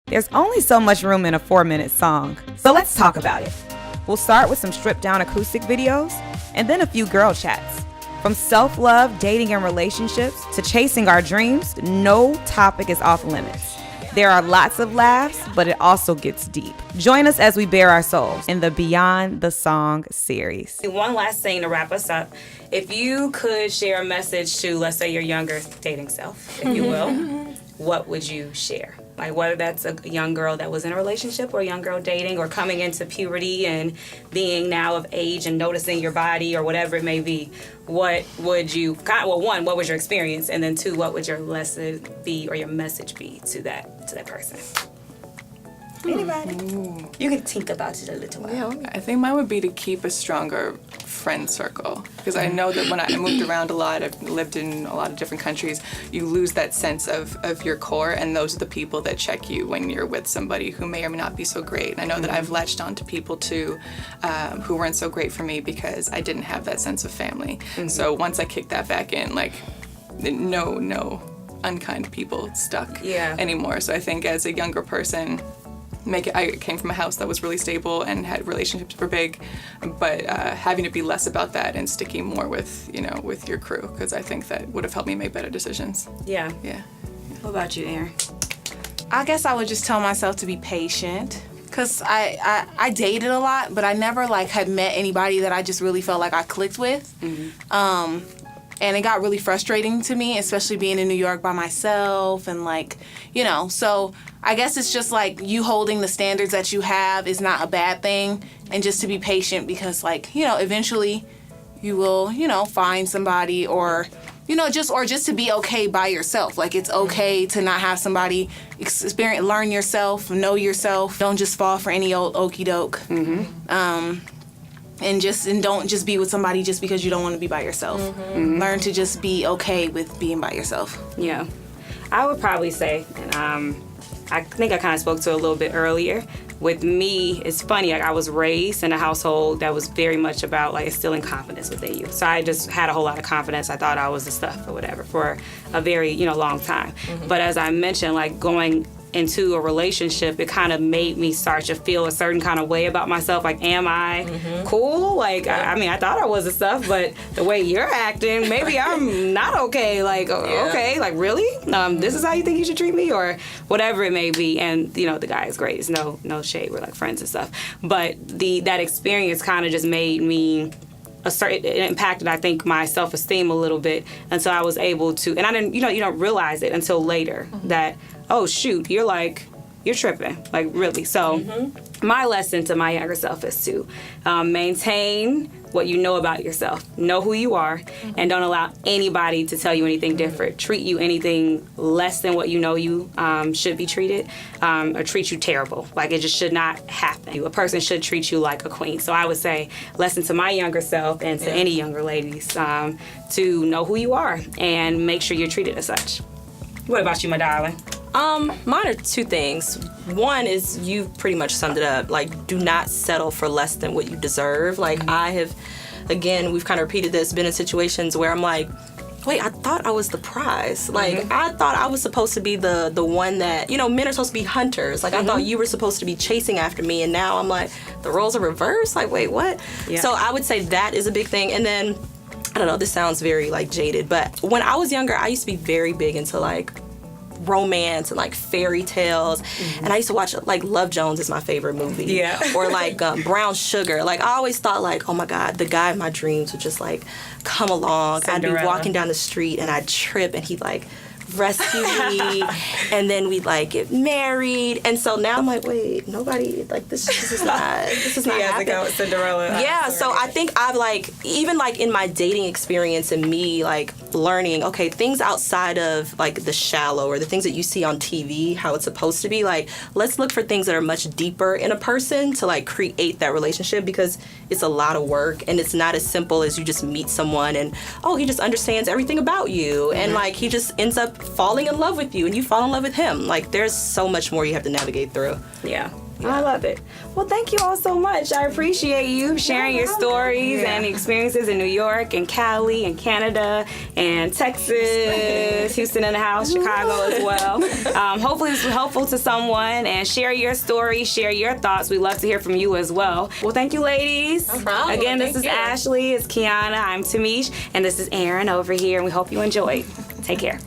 There's only so much room in a 4-minute song, so let's talk about it. We'll start with some stripped-down acoustic videos, and then a few girl chats. From self-love, dating, and relationships to chasing our dreams, no topic is off limits. There are lots of laughs, but it also gets deep. Join us as we bare our souls in the Beyond the Song series. One last thing to wrap us up. If you could share a message to, let's say, your younger dating self, if you will, what would you share? Like whether that's a young girl that was in a relationship or a young girl dating or coming into puberty and being now of age and noticing your body or whatever it may be, what would you, well, one, what was your experience? And then two, what would your lesson be or your message be to that person? Anybody? Ooh. You can think about it a little while. Yeah, I think mine would be to keep a stronger friend circle. Because I know that when I moved around a lot, I've lived in a lot of different countries, you lose that sense of your core, and those are the people that check you when you're with somebody who may or may not be so great. And I know that I've latched on to people too who weren't so great for me because I didn't have that sense of family. So once I kicked that back in, like, no unkind people stuck anymore. So I think as a younger person, I came from a house that was really stable and had relationships were big, but having to be less about that and sticking more with your crew, because I think that would have helped me make better decisions. Yeah. What about you, Erin? I guess I would just tell myself to be patient, because I dated a lot, but I never had met anybody that I just really felt like I clicked with. And it got really frustrating to me, especially being in New York by myself and so I guess it's just you holding the standards that you have is not a bad thing, and just to be patient because eventually you will, find somebody or just to be okay by yourself. It's okay to not have somebody learn yourself, know yourself. Don't just fall for any old okie doke. And don't just be with somebody just because you don't want to be by yourself. Learn to just be okay with being by yourself. Yeah. I would probably say, and I think I kind of spoke to it a little bit earlier, with me, it's funny, I was raised in a household that was very much about instilling confidence within you. So I just had a whole lot of confidence. I thought I was the stuff or whatever for a very, long time. But as I mentioned, going into a relationship, it kind of made me start to feel a certain kind of way about myself. Am I cool? I mean, I thought I was the stuff, but the way you're acting, maybe I'm not okay. Okay, really? This is how you think you should treat me? Or whatever it may be. And, the guy is great. It's no shade. We're friends and stuff. But that experience kind of just made me it impacted, I think, my self-esteem a little bit until I was able to, and I didn't, you don't realize it until later that, oh shoot, you're tripping, really. So my lesson to my younger self is to maintain what you know about yourself, know who you are, and don't allow anybody to tell you anything different, treat you anything less than what you know you should be treated, or treat you terrible. It just should not happen. A person should treat you like a queen. So I would say, lesson to my younger self and to any younger ladies, to know who you are and make sure you're treated as such. What about you, my darling? Mine are two things. One is you pretty much summed it up. Do not settle for less than what you deserve. I have, again, we've kind of repeated this, been in situations where I'm wait, I thought I was the prize. I thought I was supposed to be the one that, men are supposed to be hunters. I thought you were supposed to be chasing after me, and now I'm the roles are reversed. Wait, what? Yeah. So I would say that is a big thing. And then, I don't know, this sounds very jaded, but when I was younger, I used to be very big into romance and fairy tales, and I used to watch Love Jones is my favorite movie, or Brown Sugar. I always thought oh my god, the guy of my dreams would just come along. Cinderella. I'd be walking down the street and I'd trip and he'd rescue me, and then we'd get married. And so now I'm wait, nobody this is not happening. With Cinderella. Yeah, so I think I've even in my dating experience and me learning, okay, things outside of the shallow or the things that you see on TV, how it's supposed to be, let's look for things that are much deeper in a person to create that relationship, because it's a lot of work and it's not as simple as you just meet someone and he just understands everything about you and he just ends up falling in love with you and you fall in love with him. There's so much more you have to navigate through. Yeah. I love it. Well, thank you all so much. I appreciate you sharing your stories and experiences in New York and Cali and Canada and Texas, Houston in the house, Chicago as well. Hopefully this was helpful to someone, and share your story, share your thoughts. We'd love to hear from you as well. Well, thank you, ladies. No problem. Again, this Thank is you. Ashley, it's Kiana, I'm Tamish, and this is Erin over here, and we hope you enjoyed. Take care.